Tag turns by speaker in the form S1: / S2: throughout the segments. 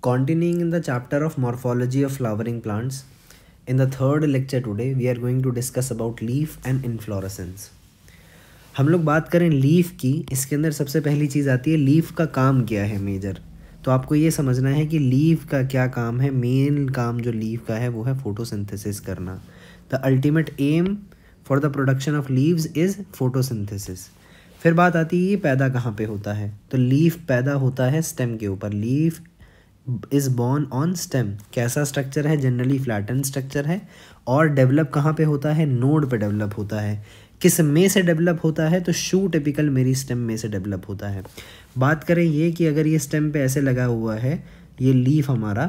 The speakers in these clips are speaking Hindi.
S1: Continuing in the chapter of morphology of flowering plants, in the third lecture today we are going to discuss about leaf and inflorescence. हम लोग बात करें लीफ की, इसके अंदर सबसे पहली चीज़ आती है लीफ का काम क्या है मेजर. तो आपको ये समझना है कि लीफ का क्या काम है. मेन काम जो लीफ का है वो है फोटोसिंथेसिस करना. The ultimate aim for the production of leaves is photosynthesis. फिर बात आती है ये पैदा कहाँ पे होता है. तो लीफ पैदा होता है स्टेम के ऊपर. Leaf is born on stem. कैसा स्ट्रक्चर है, जनरली फ्लैटन स्ट्रक्चर है. और डेवलप कहाँ पे होता है, नोड पे डेवलप होता है. किस में से डेवलप होता है, तो शू टिपिकल मेरी स्टेम में से डेवलप होता है. बात करें ये कि अगर ये स्टेम पे ऐसे लगा हुआ है ये लीफ हमारा,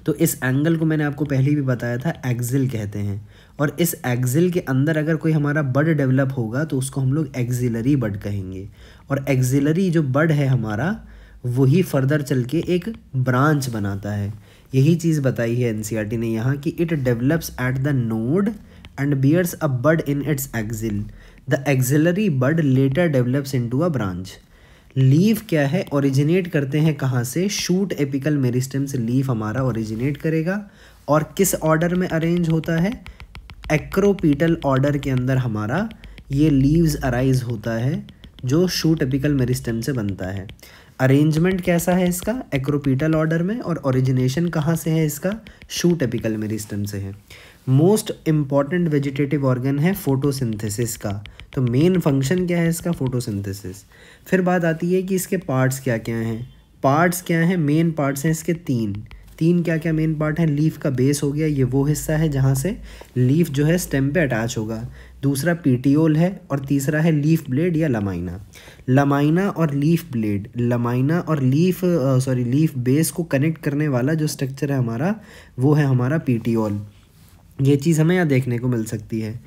S1: तो इस एंगल को मैंने आपको पहले भी बताया था एक्सिल कहते हैं. और इस एक्सिल के अंदर अगर कोई हमारा बड डेवलप होगा तो उसको हम लोग एक्सिलरी बड कहेंगे. और एक्सिलरी जो बड है हमारा वही फर्दर चल के एक ब्रांच बनाता है. यही चीज़ बताई है एनसीईआरटी ने यहाँ कि it develops at the node and bears a bud in its axil. The axillary bud later develops into a branch. Leaf क्या है, ओरिजिनेट करते हैं कहाँ से, शूट एपिकल मेरिस्टेम से लीफ हमारा ओरिजिनेट करेगा. और किस ऑर्डर में अरेंज होता है, एक्रोपीटल ऑर्डर के अंदर हमारा ये लीव्स अराइज होता है जो शूट एपिकल मेरिस्टेम से बनता है. अरेंजमेंट कैसा है इसका, एक्रोपीटल ऑर्डर में. और ओरिजिनेशन कहाँ से है इसका, शूट एपिकल मेरिस्टेम से है. मोस्ट इम्पॉर्टेंट वेजिटेटिव ऑर्गन है फोटोसिंथेसिस का. तो मेन फंक्शन क्या है इसका, फोटोसिंथेसिस. फिर बात आती है कि इसके पार्ट्स क्या क्या हैं. पार्ट्स क्या हैं, मेन पार्ट्स हैं इसके तीन क्या क्या मेन पार्ट हैं. लीफ का बेस हो गया, ये वो हिस्सा है जहाँ से लीफ जो है स्टेम पे अटैच होगा. दूसरा पीटियोल है. और तीसरा है लीफ ब्लेड या लमाइना. लमाइना और लीफ ब्लेड, लमाइना और लीफ बेस को कनेक्ट करने वाला जो स्ट्रक्चर है हमारा वो है हमारा पीटियोल. ये चीज़ हमें यहाँ देखने को मिल सकती है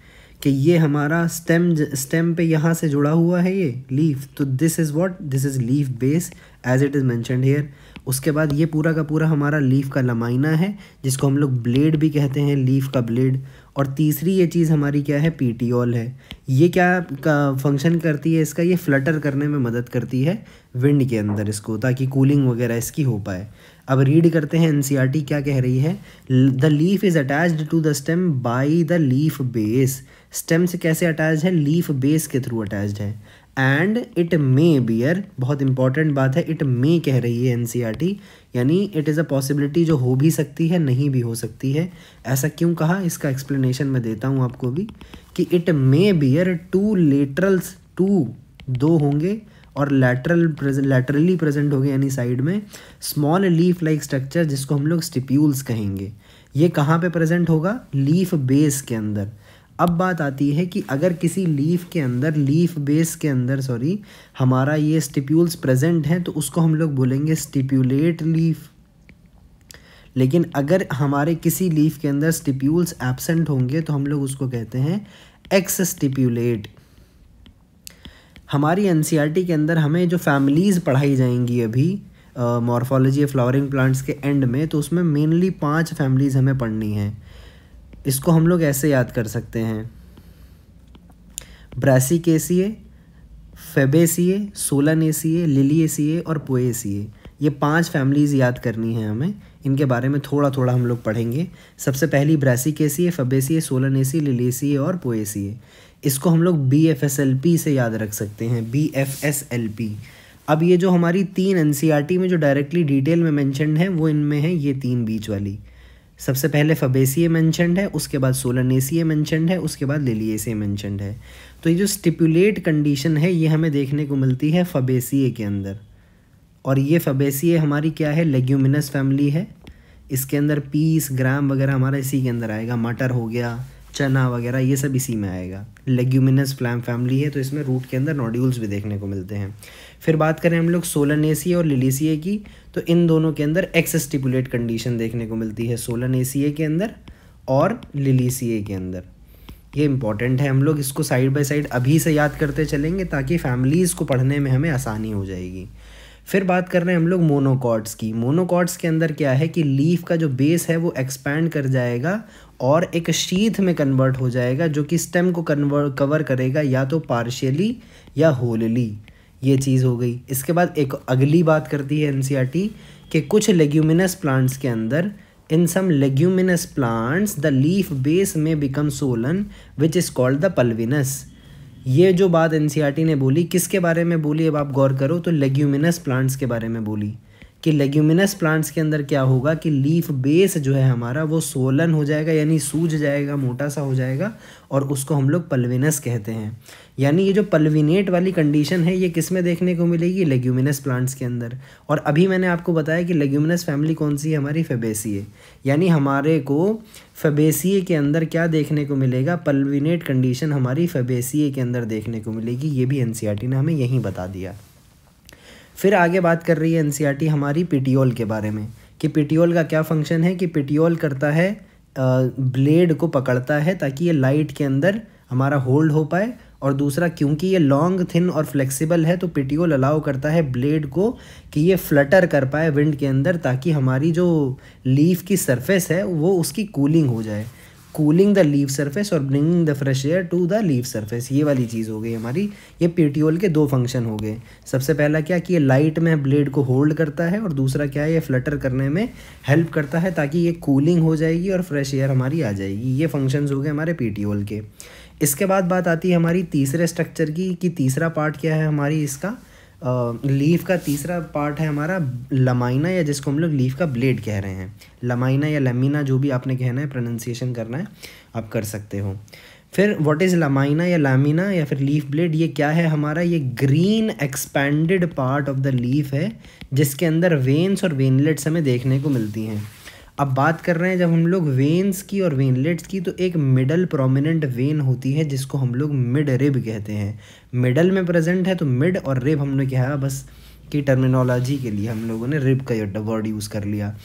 S1: कि ये हमारा स्टेम पे यहाँ से जुड़ा हुआ है ये लीफ. तो this is leaf base as it is mentioned here. उसके बाद ये पूरा का पूरा हमारा लीफ का लमाइना है जिसको हम लोग ब्लेड भी कहते हैं, लीफ का ब्लेड. और तीसरी ये चीज़ हमारी क्या है, पीटियोल है. ये क्या का फंक्शन करती है इसका, ये फ्लटर करने में मदद करती है विंड के अंदर इसको, ताकि कूलिंग वगैरह इसकी हो पाए. अब रीड करते हैं एनसीईआरटी क्या कह रही है. The leaf is attached to the stem by the leaf base. Stem से कैसे अटैच है, लीफ बेस के थ्रू अटैच्ड है. एंड इट मे बियर, बहुत इंपॉर्टेंट बात है, इट मे कह रही है एनसीईआरटी, यानी इट इज़ अ पॉसिबिलिटी जो हो भी सकती है नहीं भी हो सकती है. ऐसा क्यों कहा, इसका एक्सप्लेनेशन मैं देता हूँ आपको भी कि it may bear two laterals, दो होंगे और लैटरली प्रेजेंट हो गए यानी साइड में, स्मॉल लीफ लाइक स्ट्रक्चर जिसको हम लोग स्टिप्यूल्स कहेंगे. ये कहाँ पे प्रेजेंट होगा, लीफ बेस के अंदर. अब बात आती है कि अगर किसी लीफ के अंदर, लीफ बेस के अंदर हमारा ये स्टिप्यूल्स प्रेजेंट हैं तो उसको हम लोग बोलेंगे स्टिप्यूलेट लीफ. लेकिन अगर हमारे किसी लीफ के अंदर स्टिप्यूल्स एब्सेंट होंगे तो हम लोग उसको कहते हैं एक्स स्टिप्यूलेट. हमारी एनसीईआरटी के अंदर हमें जो फैमिलीज़ पढ़ाई जाएंगी अभी मॉर्फोलॉजी ऑफ फ्लावरिंग प्लांट्स के एंड में, तो उसमें मेनली 5 फैमिलीज़ हमें पढ़नी है. इसको हम लोग ऐसे याद कर सकते हैं, ब्रासिकेसिए, फेबेसिए, सोलानेसिए, लिलिएसिए और पोएसिए. ये 5 फैमिलीज़ याद करनी है हमें. इनके बारे में थोड़ा थोड़ा हम लोग पढ़ेंगे. सबसे पहली ब्रासिकेसिए, फेबेसिए, सोलानेसिए, लिलिएसिए और पोएसिए. इसको हम लोग BFSLP से याद रख सकते हैं, BFSLP. अब ये जो हमारी 3 एनसीईआरटी में जो डायरेक्टली डिटेल में मेंशन्ड है वो इनमें है ये 3 बीच वाली. सबसे पहले फबेसिए मेंशन्ड है, उसके बाद सोलानेसिए मेंशन्ड है, उसके बाद लिलिएसिए मेंशन्ड है. तो ये जो स्टिपुलेट कंडीशन है ये हमें देखने को मिलती है फबेसिए के अंदर. और ये फबेसिए हमारी क्या है, लेग्यूमिनस फैमिली है. इसके अंदर पीस, ग्राम वगैरह हमारा इसी के अंदर आएगा. मटर हो गया, चना वगैरह ये सब इसी में आएगा. लेग्यूमिनस फ्लैम फैमिली है तो इसमें रूट के अंदर नोड्यूल्स भी देखने को मिलते हैं. फिर बात करें हम लोग सोलानेसिए और लिलिएसिए की, तो इन दोनों के अंदर एक्स स्टिपुलेट कंडीशन देखने को मिलती है, सोलानेसिए के अंदर और लिलिएसिए के अंदर. ये इंपॉर्टेंट है, हम लोग इसको साइड बाय साइड अभी से याद करते चलेंगे ताकि फैमिलीज़ को पढ़ने में हमें आसानी हो जाएगी. फिर बात कर रहे हैं हम लोग मोनोकॉट्स की. मोनोकॉट्स के अंदर क्या है कि लीफ का जो बेस है वो एक्सपैंड कर जाएगा और एक शीथ में कन्वर्ट हो जाएगा जो कि स्टेम को कवर करेगा या तो पार्शियली या होलली. ये चीज़ हो गई. इसके बाद एक अगली बात करती है एनसीईआरटी कि कुछ लेग्यूमिनस प्लांट्स के अंदर in some leguminous plants the leaf base में become swollen which is called the pulvinus. ये जो बात एनसीईआरटी ने बोली किसके बारे में बोली, अब आप गौर करो तो लेग्यूमिनस प्लांट्स के बारे में बोली कि लेग्यूमिनस प्लांट्स के अंदर क्या होगा कि लीफ बेस जो है हमारा वो सोलन हो जाएगा, यानी सूज जाएगा, मोटा सा हो जाएगा, और उसको हम लोग पल्विनस कहते हैं। यानी ये जो पल्विनेट वाली कंडीशन है ये किस में देखने को मिलेगी, लेग्यूमिनस प्लांट्स के अंदर। और अभी मैंने आपको बताया कि लेग्यूमिनस फैमिली कौन सी है, हमारी फेबेसिए। यानी हमारे को फेबेसिए के अंदर क्या देखने को मिलेगा, पल्विनेट कंडीशन हमारी फेबेसिए के अंदर देखने को मिलेगी। ये भी एनसीईआरटी ने हमें यहीं बता दिया। फिर आगे बात कर रही है एनसीईआरटी हमारी पिटियोल के बारे में कि पिटियोल का क्या फंक्शन है, कि पिटियोल करता है ब्लेड को पकड़ता है ताकि ये लाइट के अंदर हमारा होल्ड हो पाए, और दूसरा क्योंकि ये लॉन्ग थिन और फ्लेक्सिबल है तो पिटियोल अलाउ करता है ब्लेड को कि ये फ्लटर कर पाए विंड के अंदर, ताकि हमारी जो लीफ की सरफेस है वो उसकी कूलिंग हो जाए, कूलिंग द लीफ सरफेस और bringing the fresh air to the leaf surface. ये वाली चीज़ हो गई हमारी। ये पिटियोल के दो फंक्शन हो गए। सबसे पहला क्या कि ये लाइट में ब्लेड को होल्ड करता है, और दूसरा क्या है ये फ्लटर करने में हेल्प करता है ताकि ये कूलिंग हो जाएगी और फ्रेश एयर हमारी आ जाएगी। ये फंक्शंस हो गए हमारे पिटियोल के। इसके बाद बात आती है हमारी तीसरे स्ट्रक्चर की कि तीसरा पार्ट क्या है हमारी इसका, लीफ का तीसरा पार्ट है हमारा लमाइना, या जिसको हम लोग लीफ का ब्लेड कह रहे हैं। लमाइना या लमीना जो भी आपने कहना है, प्रोनाउंसिएशन करना है आप कर सकते हो। फिर व्हाट इज़ लमाइना या लामिना या फिर लीफ ब्लेड, ये क्या है हमारा, ये green expanded part of the leaf है जिसके अंदर वेन्स और वेनलेट्स हमें देखने को मिलती हैं। अब बात कर रहे हैं जब हम लोग वेन्स की और वेनलेट्स की, तो एक मिडल प्रोमिनेंट वेन होती है जिसको हम लोग मिड रिब कहते हैं। मिडल में प्रेजेंट है तो मिड, और रिब हमने कहा बस की टर्मिनोलॉजी के लिए हम लोगों ने रिब का वर्ड यूज़ कर लिया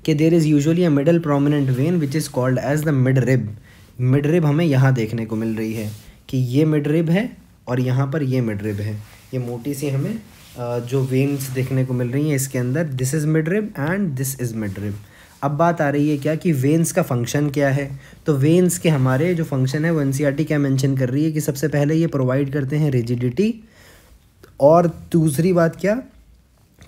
S1: कि there is usually a middle prominent vein which is called as the mid rib. Mid rib हमें यहाँ देखने को मिल रही है कि ये मिड रिब है और यहाँ पर ये मिड रिब है। ये मोटी सी हमें जो वेन्स देखने को मिल रही हैं इसके अंदर, this is mid rib end this is mid rib. अब बात आ रही है क्या कि वेन्स का फंक्शन क्या है, तो वेन्स के हमारे जो फंक्शन है वो एनसीईआरटी क्या मेंशन कर रही है कि सबसे पहले ये प्रोवाइड करते हैं रिजिडिटी, और दूसरी बात क्या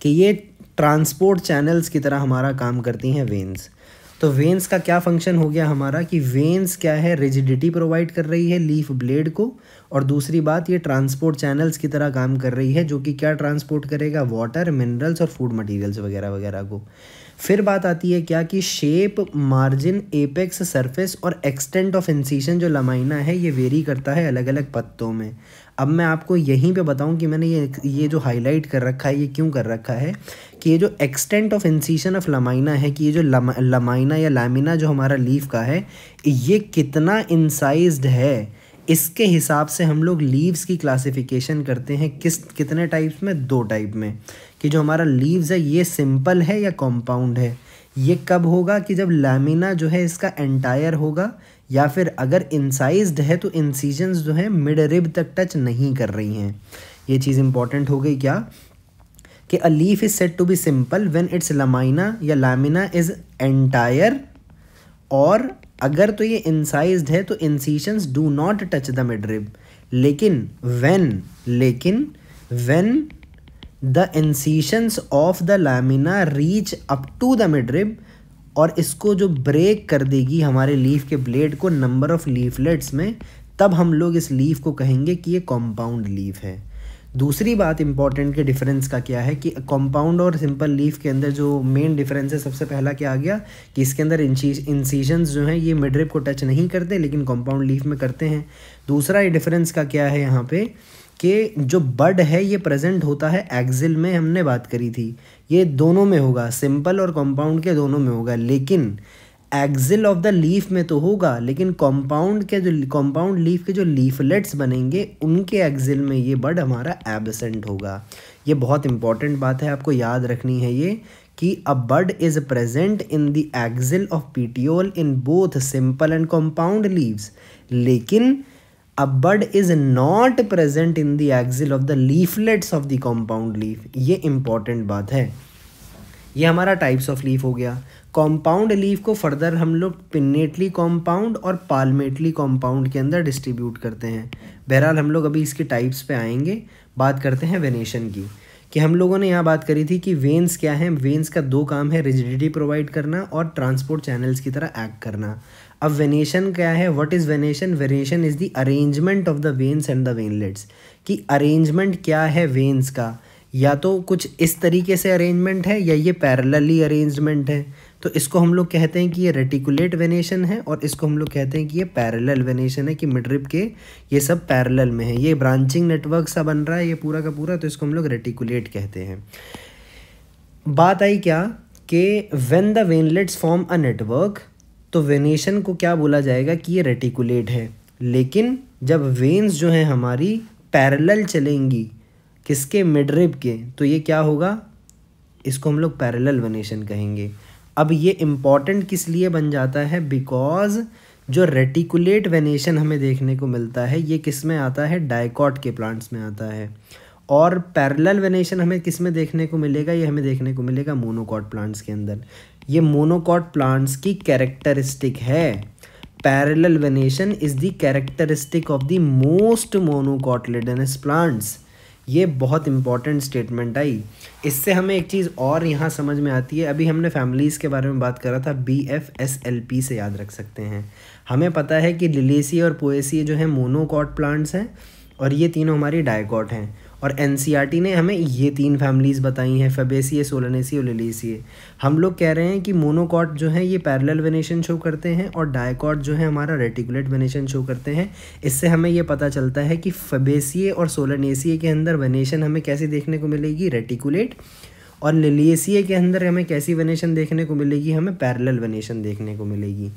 S1: कि ये ट्रांसपोर्ट चैनल्स की तरह हमारा काम करती हैं वेन्स। तो वेन्स का क्या फंक्शन हो गया हमारा कि वेन्स क्या है, रिजिडिटी प्रोवाइड कर रही है लीफ ब्लेड को, और दूसरी बात ये ट्रांसपोर्ट चैनल्स की तरह काम कर रही है, जो कि क्या ट्रांसपोर्ट करेगा, वाटर, मिनरल्स और फूड मटेरियल्स वगैरह वगैरह को। फिर बात आती है क्या कि शेप, मार्जिन, एपेक्स, सरफेस और एक्सटेंट ऑफ इंसिशन जो लमाइना है ये वेरी करता है अलग अलग पत्तों में। अब मैं आपको यहीं पे बताऊं कि मैंने ये जो हाईलाइट कर रखा है ये क्यों कर रखा है, कि ये जो extent of incision of lamina है, कि ये जो लमाइना या लैमिना जो हमारा लीफ का है ये कितना इंसाइज्ड है, इसके हिसाब से हम लोग लीव्स की क्लासिफिकेशन करते हैं। कितने टाइप्स में, दो टाइप में, कि जो हमारा लीव्स है ये सिंपल है या कॉम्पाउंड है। ये कब होगा कि जब लैमिना जो है इसका एंटायर होगा, या फिर अगर इंसाइज्ड है तो इंसिजन्स जो है मिड रिब तक टच नहीं कर रही हैं। ये चीज़ इंपॉर्टेंट हो गई क्या कि a leaf is said to be simple when its lamina या लैमिना इज एंटायर, और अगर तो ये इंसाइज्ड है तो incisions do not touch the mid rib. लेकिन when the incisions of the lamina reach up to the mid rib, और इसको जो ब्रेक कर देगी हमारे लीफ के ब्लेड को नंबर ऑफ लीफलेट्स में, तब हम लोग इस लीफ को कहेंगे कि ये कॉम्पाउंड लीफ है। दूसरी बात इंपॉर्टेंट के डिफरेंस का क्या है कि कॉम्पाउंड और सिंपल लीफ के अंदर जो मेन डिफरेंस है, सबसे पहला क्या आ गया कि इसके अंदर इंसिशंस जो हैं ये मिड रिब को टच नहीं करते, लेकिन कॉम्पाउंड लीफ में करते हैं। दूसरा डिफरेंस का क्या है यहाँ पे कि जो बड है ये प्रेजेंट होता है एक्सिल में, हमने बात करी थी, ये दोनों में होगा, सिंपल और कॉम्पाउंड के दोनों में होगा, लेकिन एक्सिल ऑफ द लीफ में तो होगा, लेकिन कॉम्पाउंड लीफ के जो लीफलेट्स बनेंगे उनके एक्सिल में ये बड हमारा एब्सेंट होगा। ये बहुत इंपॉर्टेंट बात है, आपको याद रखनी है ये कि a bud is present in the axil of petiole in both simple and compound leaves, लेकिन a bud is not present in the axil of the leaflets of the compound leaf। ये इंपॉर्टेंट बात है। ये हमारा टाइप्स ऑफ लीफ हो गया। कॉम्पाउंड लीफ को फर्दर हम लोग पिन्नेटली कॉम्पाउंड और पाल्मेटली कॉम्पाउंड के अंदर डिस्ट्रीब्यूट करते हैं। बहरहाल हम लोग अभी इसके टाइप्स पे आएंगे। बात करते हैं वेनेशन की कि हम लोगों ने यहाँ बात करी थी कि वेन्स क्या है, वेन्स का दो काम है, रिजिडिटी प्रोवाइड करना और ट्रांसपोर्ट चैनल्स की तरह एक्ट करना। अब वेनेशन क्या है, what is venation? Venation is the arrangement of the veins and the veinlets. कि अरेंजमेंट क्या है वेन्स का, या तो कुछ इस तरीके से अरेंजमेंट है या ये पैरेलली अरेंजमेंट है। तो इसको हम लोग कहते हैं कि ये रेटिकुलेट वेनेशन है, और इसको हम लोग कहते हैं कि ये पैरेलल वेनेशन है, कि मिडरिब के ये सब पैरेलल में है, ये ब्रांचिंग नेटवर्क सा बन रहा है ये पूरा का पूरा, तो इसको हम लोग रेटिकुलेट कहते हैं। बात आई क्या कि when the veinlets form a network, तो वेनेशन को क्या बोला जाएगा कि ये रेटिकुलेट है। लेकिन जब वेन्स जो हैं हमारी पैरेलल चलेंगी किसके, मिडरिब के, तो ये क्या होगा, इसको हम लोग पैरेलल वेनेशन कहेंगे। अब ये इम्पॉर्टेंट किस लिए बन जाता है, बिकॉज जो रेटिकुलेट वेनेशन हमें देखने को मिलता है ये किस में आता है, डाइकॉट के प्लांट्स में आता है। और पैरेलल वेनेशन हमें किस में देखने को मिलेगा, ये हमें देखने को मिलेगा मोनोकॉट प्लांट्स के अंदर। ये मोनोकॉट प्लांट्स की कैरेक्टरिस्टिक है। Parallel venation is the characteristic of the most monocotyledonous plants. ये बहुत इंपॉर्टेंट स्टेटमेंट आई। इससे हमें एक चीज़ और यहाँ समझ में आती है। अभी हमने फैमिलीज़ के बारे में बात करा था, BFSLP से याद रख सकते हैं। हमें पता है कि लिलिएसी और पोएसी जो है मोनोकॉट प्लांट्स हैं, और ये तीनों हमारी डाइकॉट हैं। और NCERT ने हमें ये तीन फैमिलीज़ बताई हैं, फेबेसिए, सोलेनेसी और लिलिएसिए। हम लोग कह रहे हैं कि मोनोकॉट जो है ये पैरेलल वेनेशन शो करते हैं, और डाइकॉट जो है हमारा रेटिकुलेट वेनेशन शो करते हैं। इससे हमें ये पता चलता है कि फेबेसिए और सोलेनेसिए के अंदर वेनेशन हमें कैसी देखने को मिलेगी, रेटिकुलेट, और लिलिएसिए के अंदर हमें कैसी वेनेशन देखने को मिलेगी, हमें पैरेलल वेनेशन देखने को मिलेगी।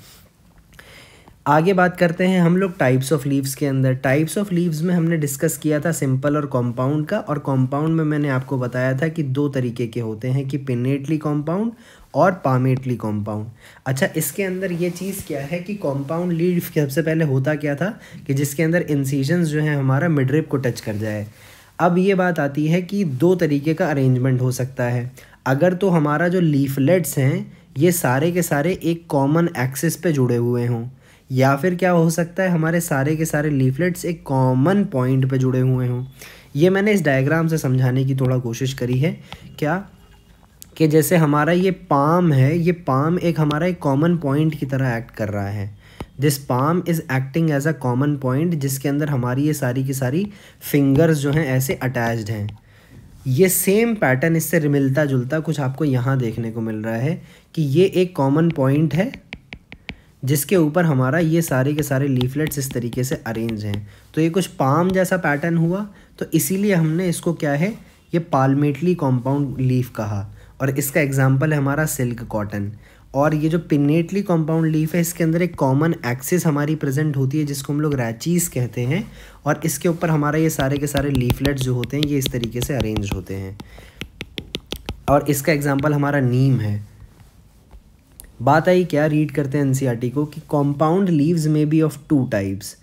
S1: आगे बात करते हैं हम लोग टाइप्स ऑफ लीव्स के अंदर। टाइप्स ऑफ लीव्स में हमने डिस्कस किया था सिंपल और कॉम्पाउंड का, और कॉम्पाउंड में मैंने आपको बताया था कि दो तरीके के होते हैं, कि पिनेटली कॉम्पाउंड और पामेटली कॉम्पाउंड। अच्छा, इसके अंदर ये चीज़ क्या है कि कॉम्पाउंड लीव सबसे पहले होता क्या था कि जिसके अंदर इंसिजन्स जो है हमारा मिडरिब को टच कर जाए। अब ये बात आती है कि दो तरीके का अरेंजमेंट हो सकता है। अगर तो हमारा जो लीफलेट्स हैं ये सारे के सारे एक कॉमन एक्सिस पे जुड़े हुए हों, या फिर क्या हो सकता है हमारे सारे के सारे लीफलेट्स एक कॉमन पॉइंट पे जुड़े हुए हों। ये मैंने इस डायग्राम से समझाने की थोड़ा कोशिश करी है। क्या कि जैसे हमारा ये पाम है, ये पाम एक हमारा एक कॉमन पॉइंट की तरह एक्ट कर रहा है। This palm is acting as a common point, जिसके अंदर हमारी ये सारी की सारी फिंगर्स जो हैं ऐसे अटैच्ड हैं। ये सेम पैटर्न इससे मिलता जुलता कुछ आपको यहाँ देखने को मिल रहा है कि ये एक कॉमन पॉइंट है जिसके ऊपर हमारा ये सारे के सारे लीफलेट्स इस तरीके से अरेंज हैं। तो ये कुछ पाम जैसा पैटर्न हुआ, तो इसीलिए हमने इसको क्या है, ये पाल्मेटली कॉम्पाउंड लीफ कहा। और इसका एग्जांपल है हमारा सिल्क कॉटन। और ये जो पिनेटली कॉम्पाउंड लीफ है इसके अंदर एक कॉमन एक्सिस हमारी प्रेजेंट होती है जिसको हम लोग रैचीज़ कहते हैं, और इसके ऊपर हमारा ये सारे के सारे लीफलेट्स जो होते हैं ये इस तरीके से अरेंज होते हैं। और इसका एग्जाम्पल हमारा नीम है। बात आई क्या, रीड करते हैं NCERT को कि कॉम्पाउंड लीव्स में be of two types.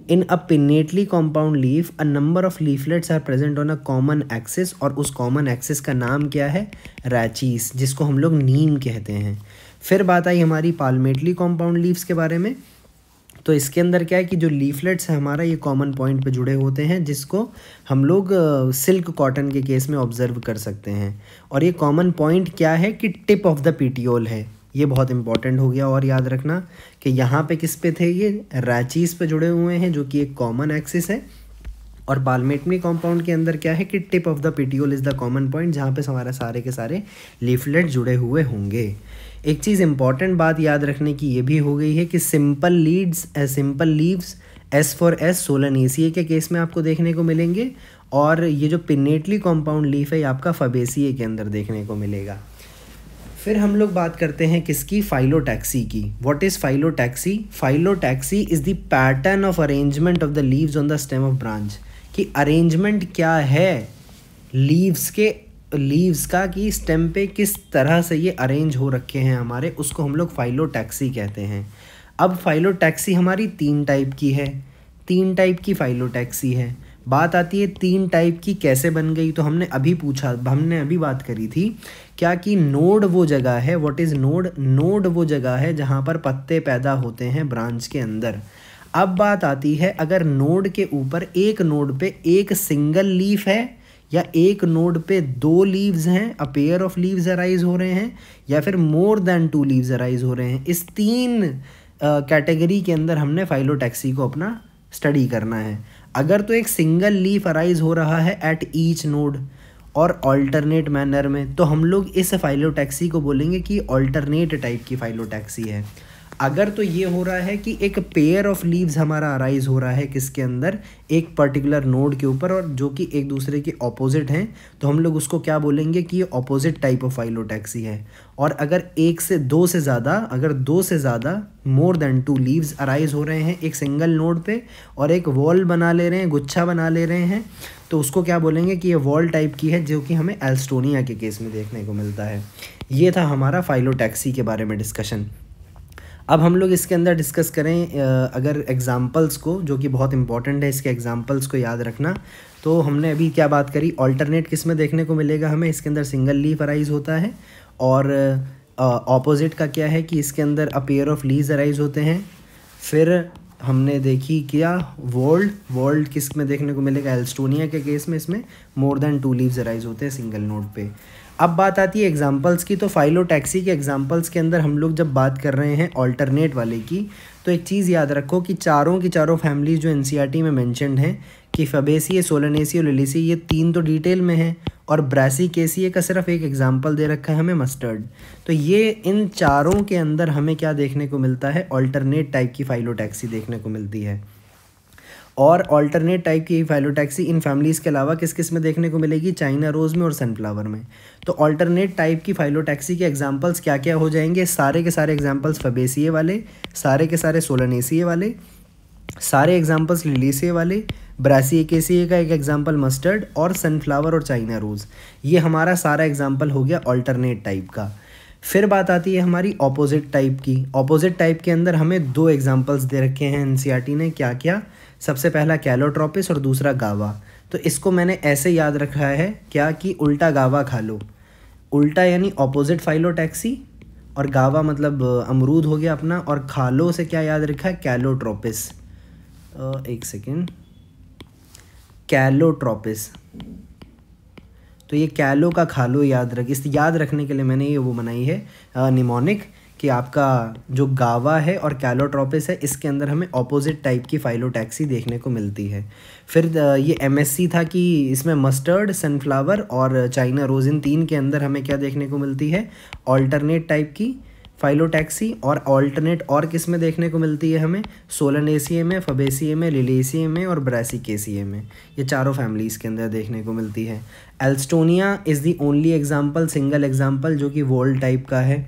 S1: In a pinnately compound leaf a number of leaflets are present on a common axis, और उस कॉमन एक्सिस का नाम क्या है, रैचीज, जिसको हम लोग नीम कहते हैं। फिर बात आई हमारी पाल्मेटली कॉम्पाउंड लीव्स के बारे में। तो इसके अंदर क्या है कि जो लीफलेट्स है हमारा ये कॉमन पॉइंट पे जुड़े होते हैं, जिसको हम लोग सिल्क कॉटन के केस में ऑब्जर्व कर सकते हैं। और ये कॉमन पॉइंट क्या है कि टिप ऑफ द पीटियोल है। ये बहुत इंपॉर्टेंट हो गया। और याद रखना कि यहाँ पे किस पे थे, ये रैचीज़ पे जुड़े हुए हैं जो कि एक कॉमन एक्सिस है। और पाल्मेटली कॉम्पाउंड के अंदर क्या है कि tip of the petiole is the common point, जहाँ पे हमारे सारे के सारे लीफलेट जुड़े हुए होंगे। एक चीज़ इंपॉर्टेंट बात याद रखने की ये भी हो गई है कि simple leaves S for S Solanaceae के केस में आपको देखने को मिलेंगे, और ये जो पिनेटली कॉम्पाउंड लीफ है ये आपका फबेसिए के अंदर देखने को मिलेगा। फिर हम लोग बात करते हैं किसकी, फाइलोटैक्सी की। What is phyllotaxy? Phyllotaxy is the pattern of arrangement of the leaves on the stem of branch. कि अरेंजमेंट क्या है लीव्स का कि स्टेम पे किस तरह से ये अरेंज हो रखे हैं हमारे, उसको हम लोग फाइलोटैक्सी कहते हैं। अब फाइलोटैक्सी हमारी तीन टाइप की है, तीन टाइप की फाइलोटैक्सी है। बात आती है तीन टाइप की कैसे बन गई, तो हमने अभी बात करी थी क्या कि नोड वो जगह है, व्हाट इज़ नोड? नोड वो जगह है जहाँ पर पत्ते पैदा होते हैं ब्रांच के अंदर। अब बात आती है अगर नोड के ऊपर एक नोड पे एक सिंगल लीफ है या एक नोड पे 2 लीव्स हैं, a pair of leaves arise हो रहे हैं, या फिर मोर देन 2 लीव्स अराइज हो रहे हैं। इस 3 कैटेगरी के अंदर हमने फाइलोटैक्सी को अपना स्टडी करना है। अगर तो एक सिंगल लीफ अराइज हो रहा है एट ईच नोड और ऑल्टरनेट मैनर में, तो हम लोग इस फाइलोटैक्सी को बोलेंगे कि ऑल्टरनेट टाइप की फाइलोटैक्सी है। अगर तो ये हो रहा है कि एक पेयर ऑफ लीव्स हमारा अराइज हो रहा है किसके अंदर, एक पर्टिकुलर नोड के ऊपर, और जो कि एक दूसरे के ऑपोजिट हैं, तो हम लोग उसको क्या बोलेंगे कि ये ऑपोजिट टाइप ऑफ फाइलोटैक्सी है। और अगर दो से ज़्यादा मोर देन 2 लीव्स अराइज हो रहे हैं एक सिंगल नोड पे और एक वॉल बना ले रहे हैं, गुच्छा बना ले रहे हैं, तो उसको क्या बोलेंगे कि ये वॉल टाइप की है, जो कि हमें एल्स्टोनिया के केस में देखने को मिलता है। ये था हमारा फाइलोटैक्सी के बारे में डिस्कशन। अब हम लोग इसके अंदर डिस्कस करें अगर एग्जाम्पल्स को, जो कि बहुत इंपॉर्टेंट है, इसके एग्जाम्पल्स को याद रखना। तो हमने अभी क्या बात करी, ऑल्टरनेट किस में देखने को मिलेगा हमें, इसके अंदर सिंगल लीफ अराइज होता है, और ऑपोजिट का क्या है कि इसके अंदर a pair of leaves arise होते हैं। फिर हमने देखी क्या, वॉल्ड किस में देखने को मिलेगा, एल्स्टोनिया के केस में इसमें मोर देन 2 लीव्स अराइज होते हैं सिंगल नोड पे। अब बात आती है एग्जांपल्स की। तो फाइलोटैक्सी के एग्जांपल्स के अंदर हम लोग जब बात कर रहे हैं ऑल्टरनेट वाले की, तो एक चीज़ याद रखो कि चारों की चारों फैमिलीज जो एनसीईआरटी में मेंशन्ड हैं कि फबेसी, सोलेनेसी और लिलिसी, ये 3 तो डिटेल में हैं, और ब्रासिकेसिए का सिर्फ एक एग्जांपल दे रखा है हमें, मस्टर्ड। तो ये इन चारों के अंदर हमें क्या देखने को मिलता है, ऑल्टरनेट टाइप की फाइलोटैक्सी देखने को मिलती है। और ऑल्टरनेट टाइप की फाइलोटैक्सी इन फैमिलीज़ के अलावा किस किस में देखने को मिलेगी, चाइना रोज़ में और सनफ्लावर में। तो ऑल्टरनेट टाइप की फाइलोटैक्सी के एग्जांपल्स क्या क्या हो जाएंगे, सारे के सारे एग्जांपल्स फबेसिए वाले, सारे के सारे सोलेनेसिए वाले, सारे एग्जांपल्स लिलिसिए वाले, ब्रासिकेसिए का एक एग्जांपल मस्टर्ड, और सनफ्लावर और चाइना रोज़। ये हमारा सारा एग्जांपल हो गया ऑल्टरनेट टाइप का। फिर बात आती है हमारी ऑपोजिट टाइप की। ऑपोजिट टाइप के अंदर हमें 2 एग्जांपल्स दे रखे हैं एनसीईआरटी ने, क्या क्या, सबसे पहला कैलोट्रोपिस और दूसरा गावा। तो इसको मैंने ऐसे याद रखा है क्या कि उल्टा गावा खा लो, उल्टा यानी ऑपोजिट फाइलोटैक्सी, और गावा मतलब अमरूद हो गया अपना, और खा लो से क्या याद रखा है, कैलोट्रोपिस। एक सेकेंड, कैलोट्रोपिस। तो ये कैलो का खा लो इस याद रखने के लिए मैंने ये वो बनाई है निमोनिक, कि आपका जो गावा है और कैलोट्रोपिस है, इसके अंदर हमें ऑपोजिट टाइप की फाइलोटैक्सी देखने को मिलती है। फिर ये एमएससी था कि इसमें मस्टर्ड, सनफ्लावर और चाइना रोज़, इन 3 के अंदर हमें क्या देखने को मिलती है, ऑल्टरनेट टाइप की फाइलोटैक्सी। और ऑल्टरनेट और किस में देखने को मिलती है हमें, सोलेनेसिए में, फबेसिए में, लिलिसिए में और ब्रासिकेसिए में। ये चारों फैमिलीज़ के अंदर देखने को मिलती है। Alstonia is the only example, single example, जो कि वॉल टाइप का है।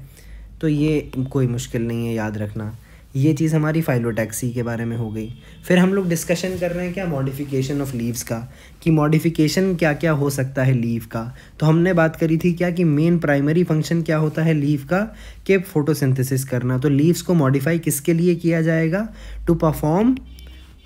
S1: तो ये कोई मुश्किल नहीं है याद रखना। ये चीज़ हमारी फाइलोटैक्सी के बारे में हो गई। फिर हम लोग डिस्कशन कर रहे हैं क्या, मॉडिफिकेशन ऑफ लीव्स का, कि मॉडिफिकेशन क्या क्या हो सकता है लीव का। तो हमने बात करी थी क्या कि मेन प्राइमरी फंक्शन क्या होता है लीव का, कि फोटोसिंथेसिस करना। तो लीव्स को मॉडिफाई किसके लिए किया जाएगा, to perform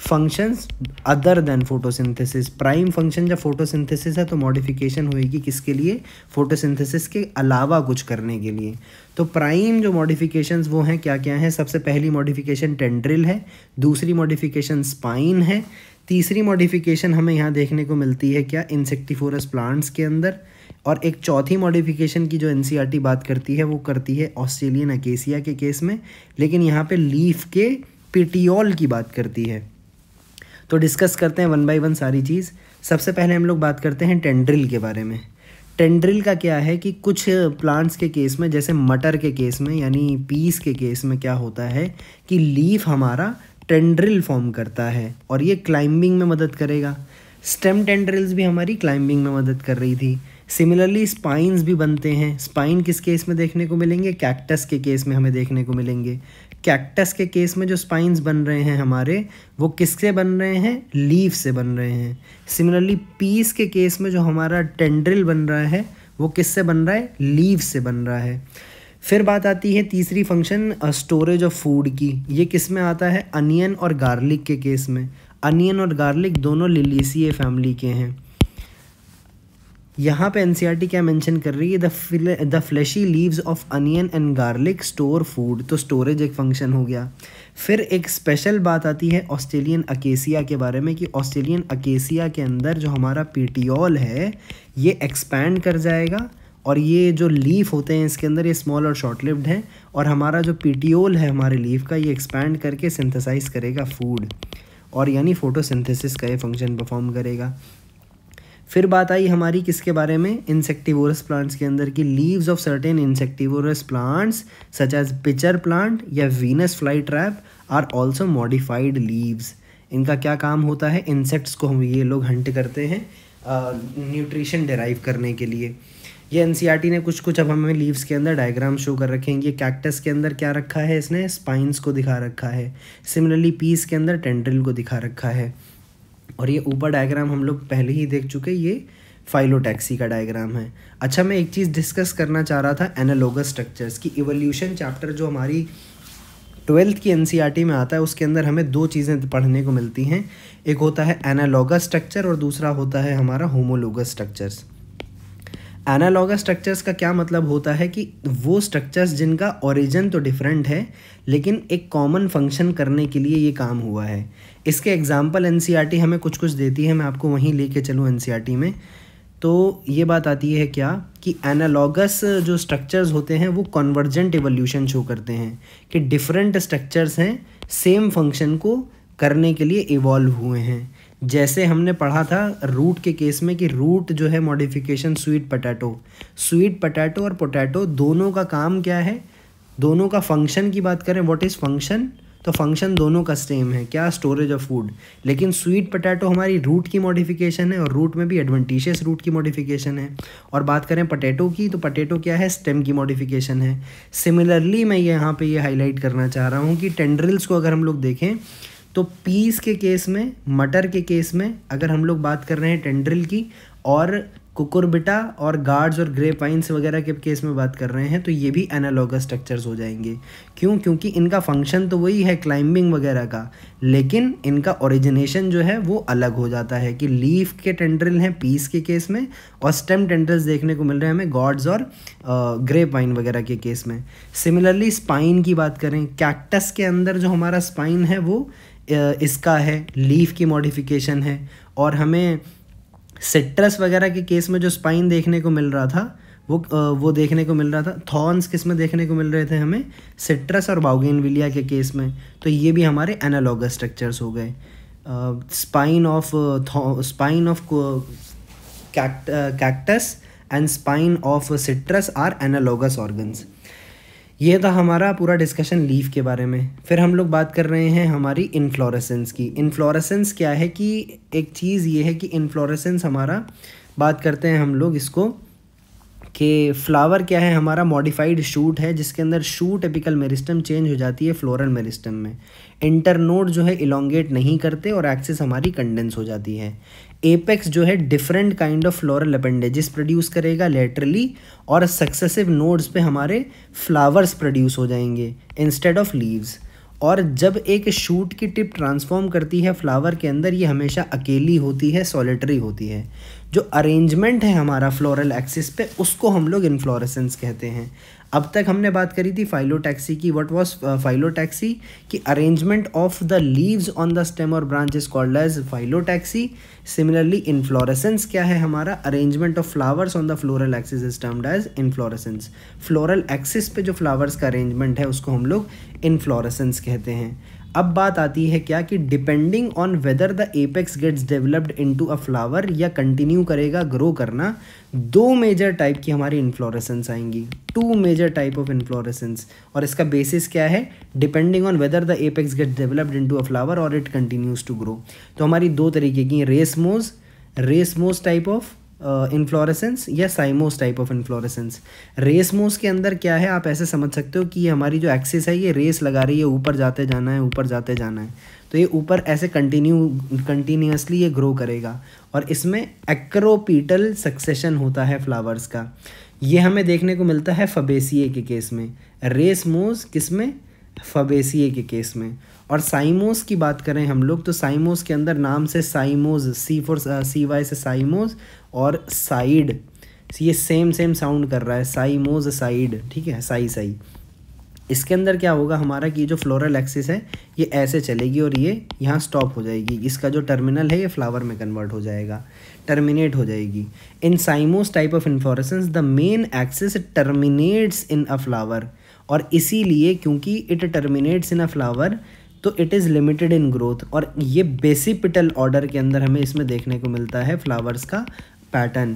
S1: functions other than photosynthesis. Prime function जब फोटोसिंथेसिस है तो मॉडिफिकेशन होएगी किसके लिए, फोटोसिंथेसिस के अलावा कुछ करने के लिए। तो प्राइम जो मॉडिफिकेशंस वो हैं क्या क्या हैं, सबसे पहली मॉडिफिकेशन टेंड्रिल है, दूसरी मॉडिफिकेशन स्पाइन है, तीसरी मॉडिफिकेशन हमें यहाँ देखने को मिलती है क्या, इंसेक्टिफोरस प्लांट्स के अंदर, और एक चौथी मॉडिफिकेशन की जो एनसीईआरटी बात करती है वो करती है ऑस्ट्रेलियन अकेसिया के केस में, लेकिन यहाँ पे लीफ के पेटियोल की बात करती है। तो डिस्कस करते हैं 1 बाय 1 सारी चीज़। सबसे पहले हम लोग बात करते हैं टेंड्रिल के बारे में। टेंड्रिल का क्या है कि कुछ प्लांट्स के केस में, जैसे मटर के केस में यानी पीस के केस में, क्या होता है कि लीफ हमारा टेंड्रिल फॉर्म करता है और ये क्लाइंबिंग में मदद करेगा। स्टेम टेंड्रिल्स भी हमारी क्लाइंबिंग में मदद कर रही थी। सिमिलरली स्पाइंस भी बनते हैं। स्पाइन किस केस में देखने को मिलेंगे, कैक्टस के केस में हमें देखने को मिलेंगे। कैक्टस के केस में जो स्पाइंस बन रहे हैं हमारे, वो किससे बन रहे हैं, लीफ से बन रहे हैं। सिमिलरली पीस के केस में जो हमारा टेंड्रिल बन रहा है वो किससे बन रहा है, लीफ से बन रहा है। फिर बात आती है तीसरी फंक्शन स्टोरेज ऑफ फूड की। ये किस में आता है, अनियन और गार्लिक के केस में। अनियन और गार्लिक दोनों लिलिसिए फैमिली के हैं। यहाँ पे एनसीईआरटी क्या मेंशन कर रही है, the fleshy leaves of onion and garlic store food, तो स्टोरेज एक फंक्शन हो गया। फिर एक स्पेशल बात आती है ऑस्ट्रेलियन अकेसिया के बारे में कि ऑस्ट्रेलियन अकेसिया के अंदर जो हमारा पीटियोल है ये एक्सपैंड कर जाएगा, और ये जो लीफ होते हैं इसके अंदर ये स्मॉल और शॉर्ट लिव्ड हैं, और हमारा जो पीटियोल है हमारे लीफ का ये एक्सपैंड करके सिंथेसाइज करेगा फूड, और यानी फोटोसिंथेसिस का ये फंक्शन परफॉर्म करेगा। फिर बात आई हमारी किसके बारे में, इंसेक्टिवोरस प्लांट्स के अंदर की leaves of certain insectivorous plants such as pitcher plant या Venus flytrap are also modified leaves. इनका क्या काम होता है, इंसेक्ट्स को हम ये लोग हंट करते हैं न्यूट्रिशन डिराइव करने के लिए। ये एनसीईआरटी ने कुछ अब हमें लीव्स के अंदर डायग्राम शो कर रखे हैं। ये कैक्टस के अंदर क्या रखा है, इसने स्पाइंस को दिखा रखा है। सिमिलरली पीस के अंदर टेंड्रिल को दिखा रखा है। और ये ऊपर डायग्राम हम लोग पहले ही देख चुके, ये फाइलोटैक्सी का डायग्राम है। अच्छा, मैं एक चीज़ डिस्कस करना चाह रहा था एनालॉगस स्ट्रक्चर्स की। इवोल्यूशन चैप्टर जो हमारी 12th की एनसीईआरटी में आता है उसके अंदर हमें दो चीज़ें पढ़ने को मिलती हैं, एक होता है एनालॉगस स्ट्रक्चर और दूसरा होता है हमारा होमोलोगस स्ट्रक्चर्स। एनालॉगस स्ट्रक्चर्स का क्या मतलब होता है कि वो स्ट्रक्चर्स जिनका ओरिजिन तो डिफरेंट है लेकिन एक कॉमन फंक्शन करने के लिए ये काम हुआ है। इसके एग्जांपल एनसीईआरटी हमें कुछ कुछ देती है, मैं आपको वहीं लेके चलूँ एनसीईआरटी में। तो ये बात आती है क्या कि एनालॉगस जो स्ट्रक्चर्स होते हैं वो कन्वर्जेंट इवोल्यूशन शो करते हैं कि डिफरेंट स्ट्रक्चर्स हैं सेम फंक्शन को करने के लिए इवॉल्व हुए हैं। जैसे हमने पढ़ा था रूट के केस में कि रूट जो है मॉडिफिकेशन स्वीट पोटैटो और पोटैटो दोनों का काम क्या है, दोनों का फंक्शन की बात करें व्हाट इज़ फंक्शन, तो फंक्शन दोनों का सेम है, क्या, स्टोरेज ऑफ फूड। लेकिन स्वीट पोटैटो हमारी रूट की मॉडिफिकेशन है और रूट में भी एडवेंटिशियस रूट की मॉडिफिकेशन है। और बात करें पोटैटो की तो पोटैटो क्या है, स्टेम की मॉडिफिकेशन है। सिमिलरली मैं यहाँ पे ये हाईलाइट करना चाह रहा हूँ कि टेंड्रिल्स को अगर हम लोग देखें तो पीस के केस में, मटर के केस में अगर हम लोग बात कर रहे हैं टेंड्रिल की, और कुकुरबिटा और गार्ड्स और ग्रे पाइन्स वगैरह के केस में बात कर रहे हैं तो ये भी एनालॉगस स्ट्रक्चर्स हो जाएंगे। क्यों? क्योंकि इनका फंक्शन तो वही है क्लाइंबिंग वगैरह का, लेकिन इनका ओरिजिनेशन जो है वो अलग हो जाता है कि लीफ के टेंड्रिल हैं पीस के केस में और स्टेम टेंड्रिल्स देखने को मिल रहे हैं हमें गॉड्स और ग्रे पाइन वगैरह के केस में। सिमिलरली स्पाइन की बात करें, कैक्टस के अंदर जो हमारा स्पाइन है वो इसका है, लीफ की मॉडिफिकेशन है। और हमें सिट्रस वगैरह के केस में जो स्पाइन देखने को मिल रहा था वो देखने को मिल रहा था, थॉर्न्स किस में देखने को मिल रहे थे हमें, सिट्रस और बाउगेनविलिया के केस में। तो ये भी हमारे एनालॉगस स्ट्रक्चर्स हो गए। Spine of cactus and spine of citrus are analogous organs. ये था हमारा पूरा डिस्कशन लीफ के बारे में। फिर हम लोग बात कर रहे हैं हमारी इन्फ्लोरेसेंस की। इन्फ्लोरेसेंस क्या है कि एक चीज़ ये है कि इन्फ्लोरेसेंस हमारा बात करते हैं हम लोग इसको कि फ्लावर क्या है, हमारा मॉडिफाइड शूट है जिसके अंदर शूट एपिकल मेरिस्टम चेंज हो जाती है फ्लोरल मेरिस्टम में। इंटरनोड जो है इलोंगेट नहीं करते और एक्सिस हमारी कंडेंस हो जाती है। एपेक्स जो है different kind of floral appendages produce करेगा लेटरली, और सक्सेसिव नोड्स पे हमारे फ्लावर्स प्रोड्यूस हो जाएंगे इंस्टेड ऑफ लीव्स। और जब एक शूट की टिप ट्रांसफॉर्म करती है फ्लावर के अंदर, ये हमेशा अकेली होती है, सॉलिटरी होती है। जो अरेंजमेंट है हमारा फ्लोरल एक्सिस पे उसको हम लोग इन्फ्लोरेसेंस कहते हैं। अब तक हमने बात करी थी फाइलोटैक्सी की। What was phyllotaxy? कि arrangement of the leaves on the stem और branch is called as phyllotaxy. Similarly inflorescence क्या है हमारा, arrangement of flowers on the floral axis is termed as inflorescence. Floral axis पे जो फ्लावर्स का अरेंजमेंट है उसको हम लोग इन्फ्लोरेसेंस कहते हैं। अब बात आती है क्या कि depending on whether the apex gets developed into a flower या कंटिन्यू करेगा ग्रो करना, दो मेजर टाइप की हमारी इन्फ्लोरेसेंस आएंगी, two major type of inflorescence. और इसका बेसिस क्या है, depending on whether the apex gets developed into a flower और इट कंटिन्यूज टू ग्रो। तो हमारी दो तरीके की रेसमोस टाइप ऑफ इन्फ्लोरेसेंस या साइमोस टाइप ऑफ इन्फ्लोरेसेंस। रेसमोस के अंदर क्या है, आप ऐसे समझ सकते हो कि ये हमारी जो एक्सिस है ये रेस लगा रही है, ऊपर जाते जाना है, ऊपर जाते जाना है। तो ये ऊपर ऐसे कंटिन्यूअसली ये ग्रो करेगा और इसमें एक्रोपीटल सक्सेशन होता है फ्लावर्स का। ये हमें देखने को मिलता है फबेसिए के केस में। रेसमोस किस में, फबेसिए के केस में। और साइमोस की बात करें हम लोग तो साइमोस के अंदर नाम से साइमोज, सी वाई से साइमोज, और साइड ये सेम साउंड कर रहा है, साइमोज साइड, ठीक है, साई। इसके अंदर क्या होगा हमारा कि जो फ्लोरल एक्सिस है ये ऐसे चलेगी और ये यहाँ स्टॉप हो जाएगी, इसका जो टर्मिनल है ये फ्लावर में कन्वर्ट हो जाएगा, टर्मिनेट हो जाएगी। In cymose type of inflorescence the main axis terminates in a flower, और इसीलिए क्योंकि it terminates in a flower तो it is limited in growth, और ये बेसिपिटल ऑर्डर के अंदर हमें इसमें देखने को मिलता है फ्लावर्स का पैटर्न।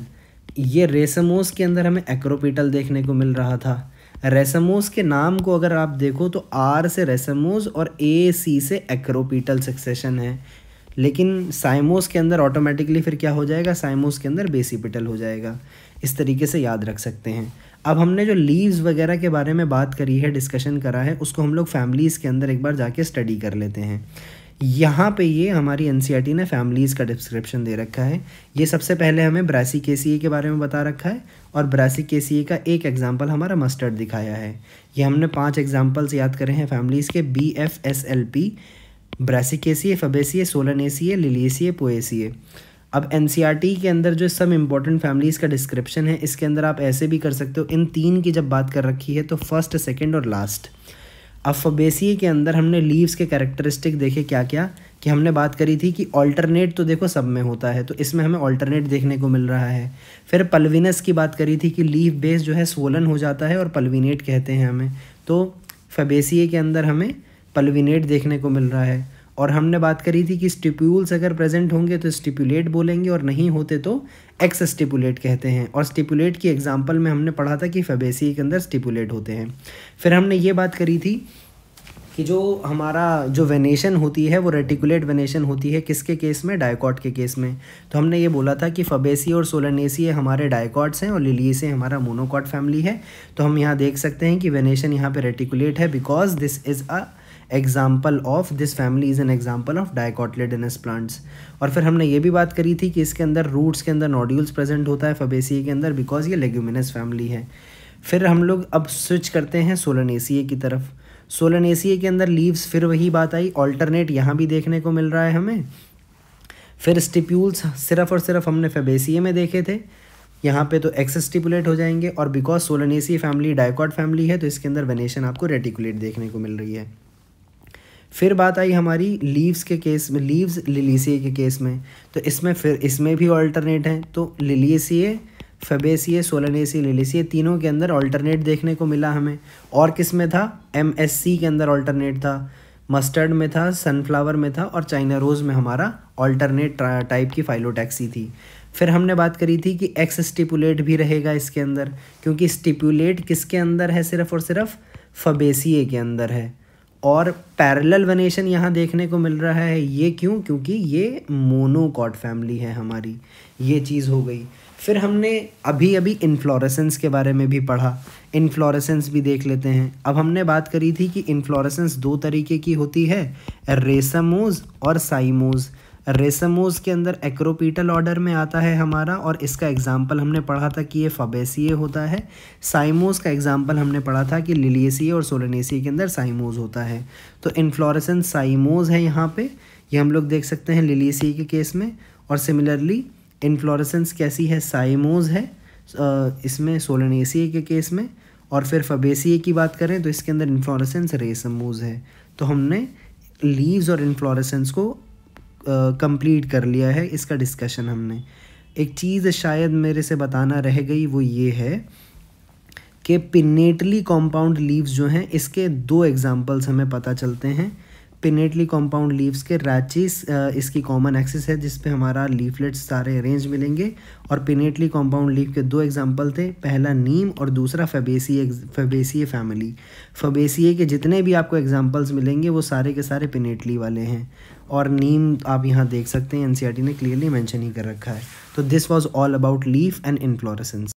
S1: ये रेसमोस के अंदर हमें एक्रोपिटल देखने को मिल रहा था। रेसमोस के नाम को अगर आप देखो तो आर से रेसमोस और ए सी से एक्रोपिटल सक्सेशन है, लेकिन साइमोस के अंदर ऑटोमेटिकली फिर क्या हो जाएगा, साइमोस के अंदर बेसिपिटल हो जाएगा। इस तरीके से याद रख सकते हैं। अब हमने जो लीव्स वगैरह के बारे में बात करी है, डिस्कशन करा है, उसको हम लोग फैमिलीज़ के अंदर एक बार जाके स्टडी कर लेते हैं। यहाँ पे ये हमारी एनसीईआरटी ने फैमिलीज़ का डिस्क्रिप्शन दे रखा है। ये सबसे पहले हमें ब्रासिकेसिए के बारे में बता रखा है, और ब्रासिकेसिए का एक एग्जांपल हमारा मस्टर्ड दिखाया है। ये हमने 5 एग्जांपल्स याद करे हैं फैमिलीज़ के, BFSLP, ब्रासिकेसिए, फबेसिए, सोलनेसिए, लिलिएसिए, पोएसिए। अब एनसीईआरटी के अंदर जो सब इंपॉर्टेंट फैमिलीज़ का डिस्क्रिप्शन है, इसके अंदर आप ऐसे भी कर सकते हो, इन 3 की जब बात कर रखी है तो फर्स्ट, सेकेंड और लास्ट। अब फबेसिए के अंदर हमने लीव्स के कैरेक्टरिस्टिक देखे क्या क्या, कि हमने बात करी थी कि ऑल्टरनेट तो देखो सब में होता है, तो इसमें हमें ऑल्टरनेट देखने को मिल रहा है। फिर पल्विनस की बात करी थी कि लीफ बेस जो है स्वोलन हो जाता है और पल्विनेट कहते हैं हमें, तो फबेसिए के अंदर हमें पल्विनेट देखने को मिल रहा है। और हमने बात करी थी कि स्टिप्यूल्स अगर प्रेजेंट होंगे तो स्टिपुलेट बोलेंगे, और नहीं होते तो एक्स स्टिपुलेट कहते हैं। और स्टिपुलेट की एग्जांपल में हमने पढ़ा था कि फबेसिए के अंदर स्टिपुलेट होते हैं। फिर हमने ये बात करी थी कि जो हमारा जो वेनेशन होती है वो रेटिकुलेट वेनेशन होती है, किसके केस में, डायकॉट के केस में। तो हमने ये बोला था कि फबेसिए और सोलनेसिए हमारे डायकॉट्स हैं और लिलिएसिए हमारा मोनोकॉट फैमिली है। तो हम यहाँ देख सकते हैं कि वेनेशन यहाँ पे रेटिकुलेट है, because this is a example of this family is an example of dicotyledonous plants. और फिर हमने ये भी बात करी थी कि इसके अंदर रूट्स के अंदर नोड्यूल्स प्रेजेंट होता है फबेसिए के अंदर, बिकॉज ये लेग्यूमिनस फैमिली है। फिर हम लोग अब स्विच करते हैं सोलनेसिए की तरफ। सोलनेसिए के अंदर लीव्स, फिर वही बात आई, ऑल्टरनेट यहाँ भी देखने को मिल रहा है हमें। फिर स्टिप्यूल्स सिर्फ और सिर्फ हमने फबेसिए में देखे थे, यहाँ पे तो एक्स स्टिपुलेट हो जाएंगे, और बिकॉज सोलनेसिए फैमिली डायकॉट फैमिली है तो इसके अंदर वेनेशन आपको रेटिकुलेट देखने को मिल रही है। फिर बात आई हमारी लीव्स के केस में, लीव्स लिलिएसिए के केस में, तो इसमें फिर इसमें भी ऑल्टरनेट हैं, तो लिलिएसिए, फबेसिए, सोलनेसिए, लिलिएसिए तीनों के अंदर ऑल्टरनेट देखने को मिला हमें। और किस में था, MSC के अंदर ऑल्टरनेट था, मस्टर्ड में था, सनफ्लावर में था, और चाइना रोज़ में हमारा ऑल्टरनेट टाइप की फाइलोटैक्सी थी। फिर हमने बात करी थी कि एक्स स्टिपुलेट भी रहेगा इसके अंदर, क्योंकि स्टिपुलेट किसके अंदर है, सिर्फ और सिर्फ फबेसिए के अंदर है। और पैरेलल वेनेशन यहाँ देखने को मिल रहा है, ये क्यों, क्योंकि ये मोनोकॉट फैमिली है हमारी, ये चीज़ हो गई। फिर हमने अभी इन्फ्लोरेसेंस के बारे में भी पढ़ा, इन्फ्लोरेसेंस भी देख लेते हैं। अब हमने बात करी थी कि इन्फ्लोरेसेंस 2 तरीके की होती है, रेसमोज और साइमोज। रेसमोज के अंदर एक्रोपीटल ऑर्डर में आता है हमारा, और इसका एग्जाम्पल हमने पढ़ा था कि ये फबेसिए होता है। साइमोज का एग्जाम्पल हमने पढ़ा था कि लिलिएसिए और सोलनेसिए के अंदर साइमोज होता है। तो इन्फ्लोरेसेंस साइमोज है यहाँ पे, ये हम लोग देख सकते हैं लिलिएसिए के केस में। और सिमिलरली इन्फ्लोरेसेंस कैसी है, साइमोज है इसमें सोलनेसिए के केस में। और फिर फबेसिए की बात करें तो इसके अंदर इन्फ्लोरेसेंस रेसमोज है। तो हमने लीव्स और इन्फ्लोरेसेंस को कंप्लीट कर लिया है, इसका डिस्कशन हमने। एक चीज़ शायद मेरे से बताना रह गई, वो ये है कि पिनेटली कॉम्पाउंड लीव्स जो हैं, इसके 2 एग्जांपल्स हमें पता चलते हैं। पिनेटली कॉम्पाउंड लीव्स के रैचिस इसकी कॉमन एक्सिस है जिस पे हमारा लीफलेट्स सारे अरेंज मिलेंगे। और पिनेटली कॉम्पाउंड लीफ के 2 एग्जांपल थे, पहला नीम और दूसरा फबेसिए फैमिली। फबेसिए के जितने भी आपको एग्जांपल्स मिलेंगे वो सारे के सारे पिनेटली वाले हैं। और नीम आप यहाँ देख सकते हैं, एनसीईआरटी ने क्लियरली मेंशन ही कर रखा है। तो this was all about leaf and inflorescence.